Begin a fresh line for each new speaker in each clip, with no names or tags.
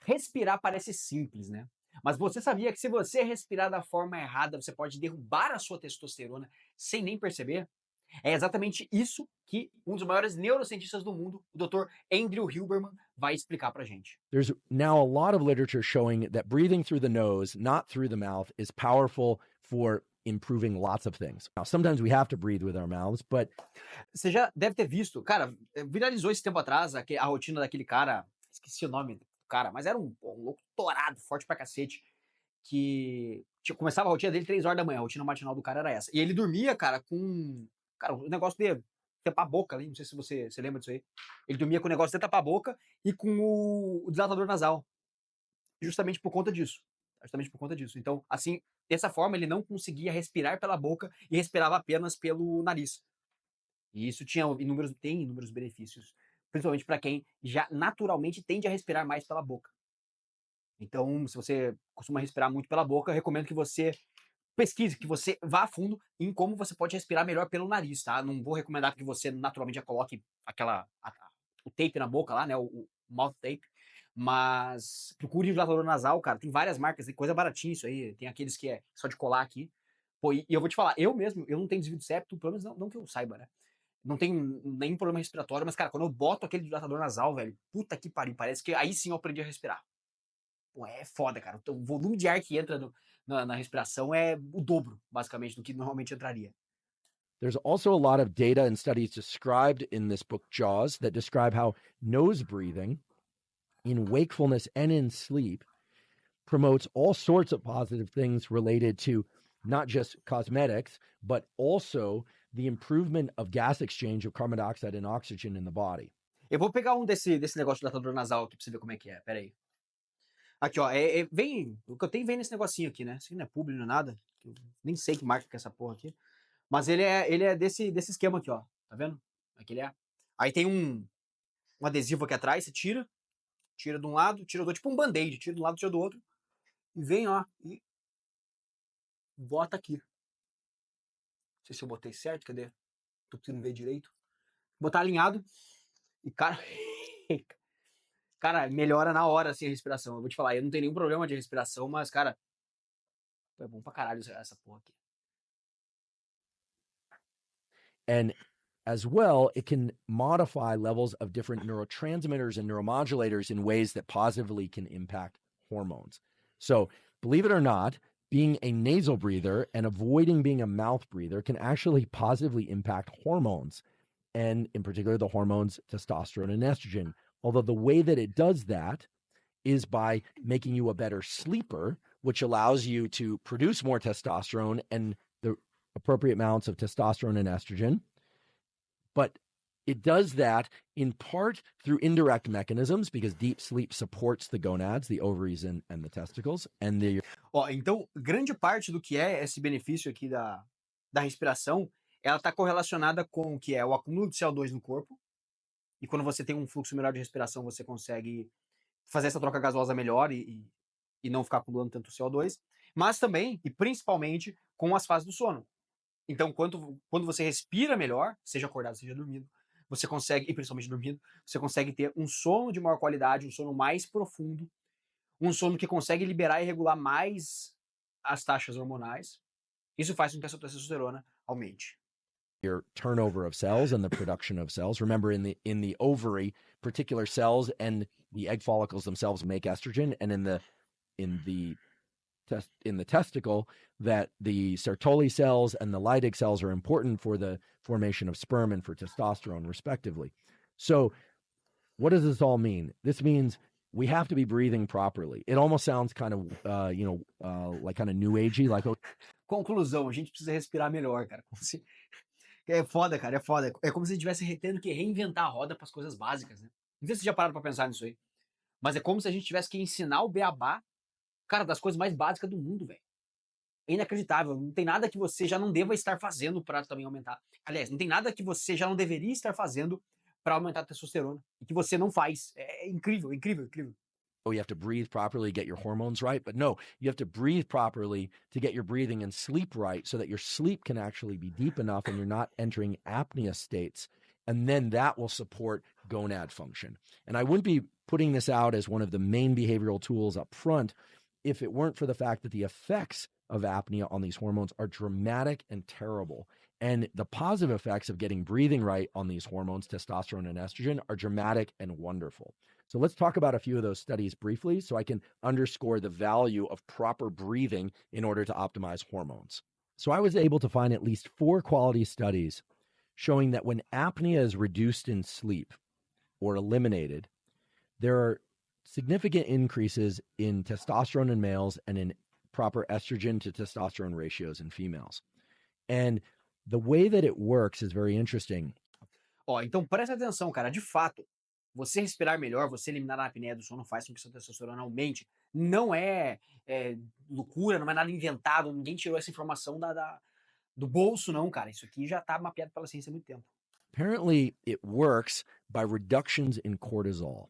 Respirar parece simples, né? Mas você sabia que se você respirar da forma errada, você pode derrubar a sua testosterona sem nem perceber? É exatamente isso que um dos maiores neurocientistas do mundo, o Dr. Andrew Huberman, vai explicar pra gente.
There's now a lot of literature showing that breathing through the nose, not through the mouth, is powerful for improving lots of things. Now, sometimes we have to breathe with our mouths, but
Você já deve ter visto, cara, viralizou esse tempo atrás a rotina daquele cara, esqueci o nome do cara, mas era um louco torado, forte pra cacete, que começava a rotina dele 3 horas da manhã, a rotina matinal do cara era essa. E ele dormia, cara, com. Cara, o negócio de tapar a boca ali, não sei se você lembra disso aí. Ele dormia com o negócio de tapar a boca e com o dilatador nasal. Justamente por conta disso. Justamente por conta disso. Então, assim, dessa forma, ele não conseguia respirar pela boca e respirava apenas pelo nariz. E isso tem inúmeros benefícios, principalmente para quem já naturalmente tende a respirar mais pela boca. Então, se você costuma respirar muito pela boca, eu recomendo que você pesquise, que você vá a fundo em como você pode respirar melhor pelo nariz, tá? Não vou recomendar que você naturalmente já coloque o tape na boca lá, né? O mouth tape. Mas procure dilatador nasal, cara. Tem várias marcas, tem coisa baratinha isso aí. Tem aqueles que é só de colar aqui. Pô, e eu vou te falar, eu mesmo, eu não tenho desvio de septo, pelo menos não que eu saiba, né? Não tenho nenhum problema respiratório, mas, cara, quando eu boto aquele dilatador nasal, velho, puta que pariu, parece que aí sim eu aprendi a respirar. Pô, é foda, cara. O volume de ar que entra na respiração é o dobro, basicamente, do que normalmente entraria.
there's also a lot of data and studies described in this book, Jaws, that describe how nose breathing in wakefulness and in sleep promotes all sorts of positive things related to not just cosmetics, but also the improvement of gas exchange of carbon dioxide and oxygen in the body.
Eu vou pegar desse negócio de dilatador nasal aqui pra você ver como é que é. Pera aí. Aqui, ó. O que eu tenho vem nesse negocinho aqui, né? Isso aqui não é publi, não é nada. Eu nem sei que marca que é essa porra aqui. Mas ele é desse esquema aqui, ó. Tá vendo? Aqui ele é. Aí tem um adesivo aqui atrás, você tira de um lado, tira do outro, tipo um band-aid, tira de um lado, tira do outro. E vem, ó, e bota aqui. Não sei se eu botei certo, cadê? Tô conseguindo ver direito. Botar alinhado e, cara, cara, melhora na hora, assim, a respiração. Eu vou te falar, eu não tenho nenhum problema de respiração, mas, cara, é bom pra caralho essa porra aqui.
And as well, it can modify levels of different neurotransmitters and neuromodulators in ways that positively can impact hormones. So, believe it or not, being a nasal breather and avoiding being a mouth breather can actually positively impact hormones, and in particular, the hormones testosterone and estrogen. Although the way that it does that is by making you a better sleeper, which allows you to produce more testosterone and the appropriate amounts of testosterone and estrogen. But it does that in part through indirect mechanisms because deep sleep supports the gonads, the ovaries and the testicles, and the.
Ó, então, grande parte do que é esse benefício aqui da respiração, ela está correlacionada com o que é o acúmulo de CO2 no corpo. E quando você tem um fluxo melhor de respiração, você consegue fazer essa troca gasosa melhor e não ficar acumulando tanto CO2. Mas também, e principalmente, com as fases do sono. Então, quando você respira melhor, seja acordado, seja dormindo, você consegue, e principalmente dormindo, você consegue ter um sono de maior qualidade, um sono mais profundo, um sono que consegue liberar e regular mais as taxas hormonais. Isso faz com que a sua testosterona aumente.
Your turnover of cells and the production of cells. Remember, in the ovary, particular cells and the egg follicles themselves make estrogen, and in the testicle, that the Sertoli cells and the Leydig cells are important for the formation of sperm and for testosterone, respectively. So, what does this all mean? This means we have to be breathing properly. It almost sounds kind of, like kind of new agey, like.
Conclusão, a gente precisa respirar melhor, cara. É foda, cara, é foda. É como se a gente estivesse tendo que reinventar a roda para as coisas básicas, né? Não sei se você já pararam pra pensar nisso aí. Mas é como se a gente tivesse que ensinar o beabá, cara, das coisas mais básicas do mundo, velho. É inacreditável. Não tem nada que você já não deva estar fazendo para também aumentar. Aliás, não tem nada que você já não deveria estar fazendo para aumentar a testosterona. E que você não faz. É incrível, incrível, incrível.
Oh, you have to breathe properly, get your hormones right. But no, you have to breathe properly to get your breathing and sleep right so that your sleep can actually be deep enough and you're not entering apnea states. And then that will support gonad function. And I wouldn't be putting this out as one of the main behavioral tools up front if it weren't for the fact that the effects of apnea on these hormones are dramatic and terrible. And the positive effects of getting breathing right on these hormones, testosterone and estrogen, are dramatic and wonderful. So let's talk about a few of those studies briefly so I can underscore the value of proper breathing in order to optimize hormones. So I was able to find at least 4 quality studies showing that when apnea is reduced in sleep or eliminated, there are significant increases in testosterone in males and in proper estrogen to testosterone ratios in females. And the way that it works is very interesting.
Ó, então presta atenção, cara. De fato, você respirar melhor, você eliminar a apneia do sono faz com que sua testosterona aumente. Não é, loucura, não é nada inventado. Ninguém tirou essa informação do bolso, não, cara. Isso aqui já tá mapeado pela ciência há muito tempo.
Apparently, it works by reductions in cortisol.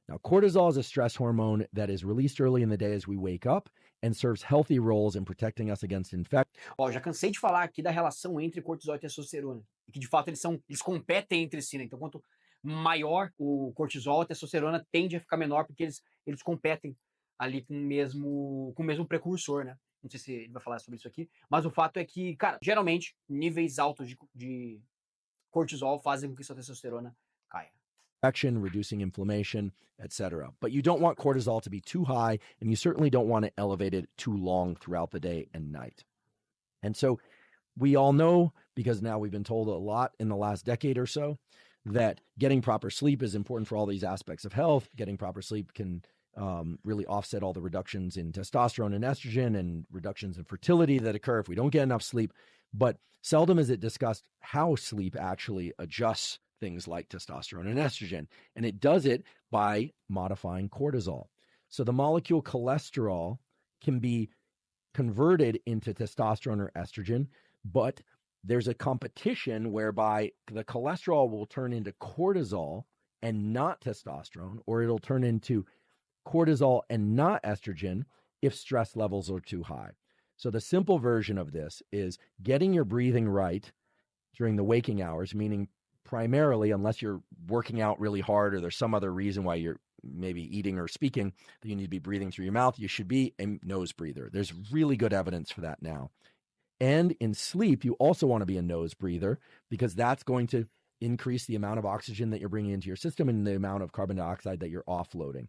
Now, cortisol is a stress hormone that is released early in the day as we wake up and serves healthy roles in protecting us against infection.
Ó, já cansei de falar aqui da relação entre cortisol e testosterona. E que, de fato, eles competem entre si, né? Então, quanto maior o cortisol, a testosterona tende a ficar menor, porque eles competem ali com o mesmo precursor, né? Não sei se ele vai falar sobre isso aqui, mas o fato é que, cara, geralmente, níveis altos de cortisol fazem com que sua testosterona caia.
Reducing inflammation, etc. But you don't want cortisol to be too high, and you certainly don't want it elevated too long throughout the day and night. And so we all know, because now we've been told a lot in the last decade or so, that getting proper sleep is important for all these aspects of health. Getting proper sleep can really offset all the reductions in testosterone and estrogen and reductions in fertility that occur if we don't get enough sleep. But seldom is it discussed how sleep actually adjusts things like testosterone and estrogen. And it does it by modifying cortisol. So the molecule cholesterol can be converted into testosterone or estrogen, but there's a competition whereby the cholesterol will turn into cortisol and not testosterone, or it'll turn into cortisol and not estrogen if stress levels are too high. So the simple version of this is getting your breathing right during the waking hours, meaning primarily, unless you're working out really hard or there's some other reason why you're maybe eating or speaking that you need to be breathing through your mouth, you should be a nose breather. There's really good evidence for that now. And in sleep, you also want to be a nose breather because that's going to increase the amount of oxygen that you're bringing into your system and the amount of carbon dioxide that you're offloading.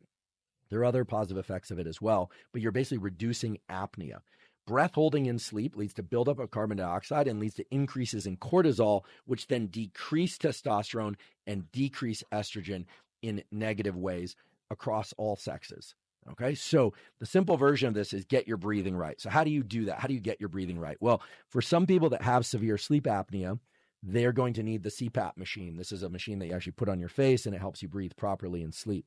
There are other positive effects of it as well, but you're basically reducing apnea. Breath holding in sleep leads to buildup of carbon dioxide and leads to increases in cortisol, which then decrease testosterone and decrease estrogen in negative ways across all sexes. Okay, so the simple version of this is get your breathing right. So how do you do that? How do you get your breathing right? Well, for some people that have severe sleep apnea, they're going to need the CPAP machine. This is a machine that you actually put on your face and it helps you breathe properly in sleep.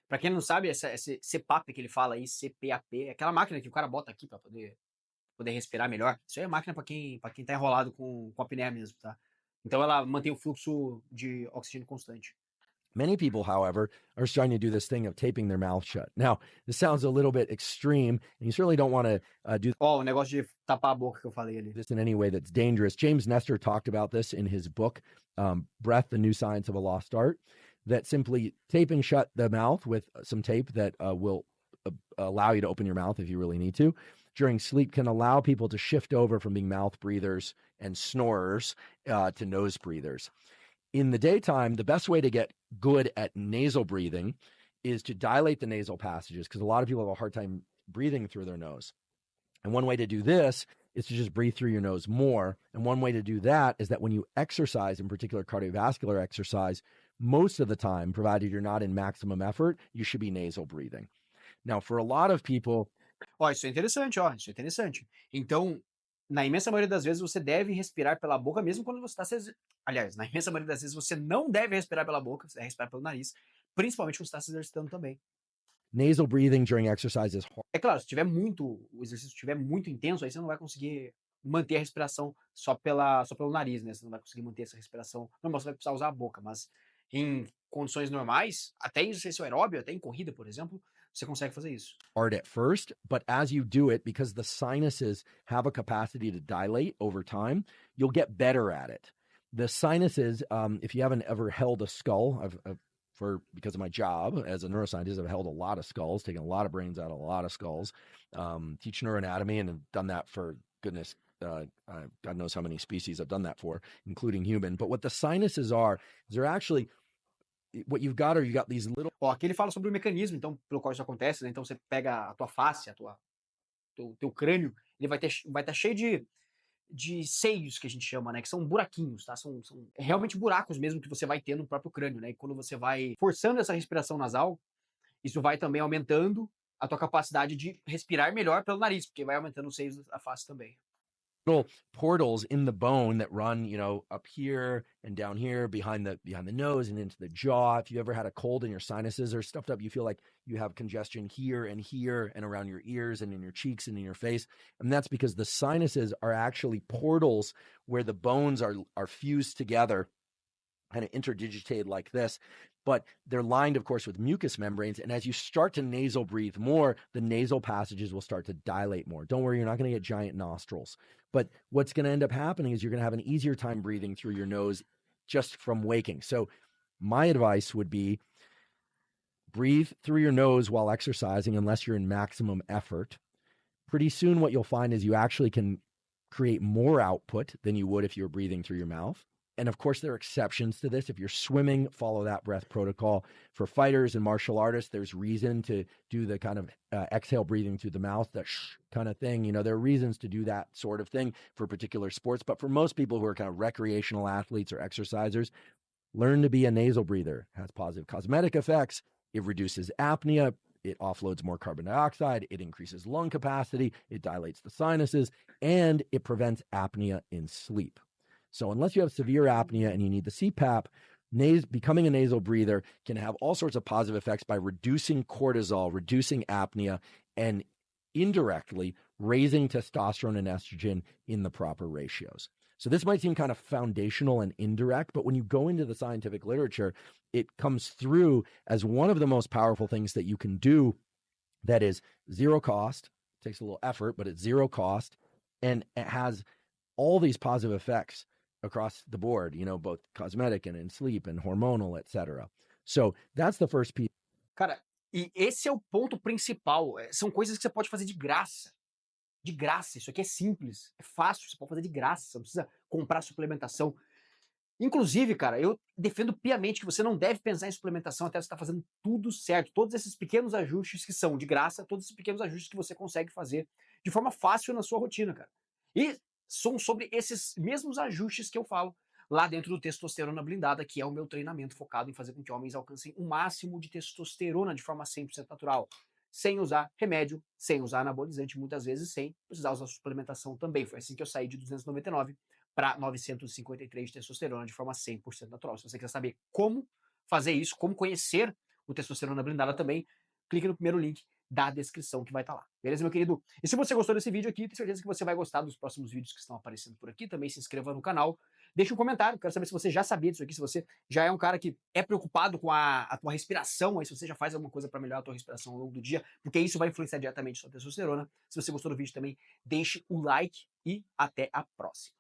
Pra quem não sabe, esse CPAP que ele fala aí, CPAP, é aquela máquina que o cara bota aqui pra poder respirar melhor. Isso aí é máquina pra quem tá enrolado com apneia mesmo, tá? Então ela mantém o fluxo de oxigênio constante.
Many people, however, are starting to do this thing of taping their mouth shut. Now, this sounds a little bit extreme, and you certainly don't want to do
Ó, o negócio de tapar a boca que eu falei ali.
this in any way that's dangerous. James Nestor talked about this in his book, Breath, The New Science of a Lost Art, that simply taping shut the mouth with some tape that will allow you to open your mouth if you really need to during sleep can allow people to shift over from being mouth breathers and snorers to nose breathers. In the daytime, the best way to get good at nasal breathing is to dilate the nasal passages because a lot of people have a hard time breathing through their nose. And one way to do this is to just breathe through your nose more. And one way to do that is that when you exercise, in particular cardiovascular exercise, most of the time, provided you're not in maximum effort, you should be nasal breathing. Now, for a lot of people...
Ó, isso é interessante, ó, isso é interessante. Então, na imensa maioria das vezes, você deve respirar pela boca, mesmo quando você está... Aliás, na imensa maioria das vezes, você não deve respirar pela boca, você deve respirar pelo nariz, principalmente quando você está se exercitando também.
Nasal breathing during exercise is hard.
É claro, se o exercício estiver muito intenso, aí você não vai conseguir manter a respiração só pelo nariz, né? Você não vai conseguir manter essa respiração. Não, você vai precisar usar a boca, mas em condições normais, até em exercício aeróbio, até em corrida, por exemplo, você consegue fazer isso.
Hard at first, but as you do it, because the sinuses have a capacity to dilate over time, you'll get better at it. The sinuses, if you haven't ever held a skull, I've because of my job as a neuroscientist, I've held a lot of skulls, taken a lot of brains out of a lot of skulls, teach neuroanatomy, and have done that for goodness, God knows how many species I've done that for, including human. But what the sinuses are, is they're actually, what you've got these little...
Ó, aqui ele fala sobre o mecanismo, então, pelo qual isso acontece, né? Então você pega a tua face, teu crânio, ele vai estar cheio de seios, que a gente chama, né? Que são buraquinhos, tá? São realmente buracos mesmo que você vai ter no próprio crânio, né? E quando você vai forçando essa respiração nasal, isso vai também aumentando a tua capacidade de respirar melhor pelo nariz, porque vai aumentando os seios da face também.
Little portals in the bone that run, you know, up here and down here behind the nose and into the jaw. If you ever had a cold and your sinuses are stuffed up, you feel like you have congestion here and around your ears and in your cheeks and in your face. And that's because the sinuses are actually portals where the bones are fused together, kind of interdigitated like this, but they're lined, of course, with mucous membranes. And as you start to nasal breathe more, the nasal passages will start to dilate more. Don't worry, you're not going to get giant nostrils. But what's going to end up happening is you're going to have an easier time breathing through your nose just from waking. So my advice would be breathe through your nose while exercising, unless you're in maximum effort. Pretty soon, what you'll find is you actually can create more output than you would if you were breathing through your mouth. And of course, there are exceptions to this. If you're swimming, follow that breath protocol. For fighters and martial artists, there's reason to do the kind of exhale breathing through the mouth, the shh kind of thing. You know, there are reasons to do that sort of thing for particular sports. But for most people who are kind of recreational athletes or exercisers, learn to be a nasal breather. It has positive cosmetic effects. It reduces apnea. It offloads more carbon dioxide. It increases lung capacity. It dilates the sinuses, and it prevents apnea in sleep. So unless you have severe apnea and you need the CPAP, becoming a nasal breather can have all sorts of positive effects by reducing cortisol, reducing apnea, and indirectly raising testosterone and estrogen in the proper ratios. So this might seem kind of foundational and indirect, but when you go into the scientific literature, it comes through as one of the most powerful things that you can do that is zero cost. It takes a little effort, but it's zero cost, and it has all these positive effects across the board, you know, both cosmetic and in sleep and hormonal, etc. So that's the first piece.
Cara, e esse é o ponto principal. São coisas que você pode fazer de graça. De graça. Isso aqui é simples, é fácil, você pode fazer de graça. Você não precisa comprar suplementação. Inclusive, cara, eu defendo piamente que você não deve pensar em suplementação até você estar fazendo tudo certo. Todos esses pequenos ajustes que são de graça, todos esses pequenos ajustes que você consegue fazer de forma fácil na sua rotina, cara. E são sobre esses mesmos ajustes que eu falo lá dentro do Testosterona Blindada, que é o meu treinamento focado em fazer com que homens alcancem o máximo de testosterona de forma 100% natural, sem usar remédio, sem usar anabolizante, muitas vezes sem precisar usar suplementação também. Foi assim que eu saí de 299 para 953 de testosterona de forma 100% natural. Se você quer saber como fazer isso, como conhecer o Testosterona Blindada também, clique no primeiro link da descrição que vai estar lá. Beleza, meu querido? E se você gostou desse vídeo aqui, tenho certeza que você vai gostar dos próximos vídeos que estão aparecendo por aqui. Também se inscreva no canal. Deixe um comentário, quero saber se você já sabia disso aqui, se você já é um cara que é preocupado com a tua respiração, aí se você já faz alguma coisa para melhorar a tua respiração ao longo do dia, porque isso vai influenciar diretamente a sua testosterona. Se você gostou do vídeo também, deixe o like e até a próxima.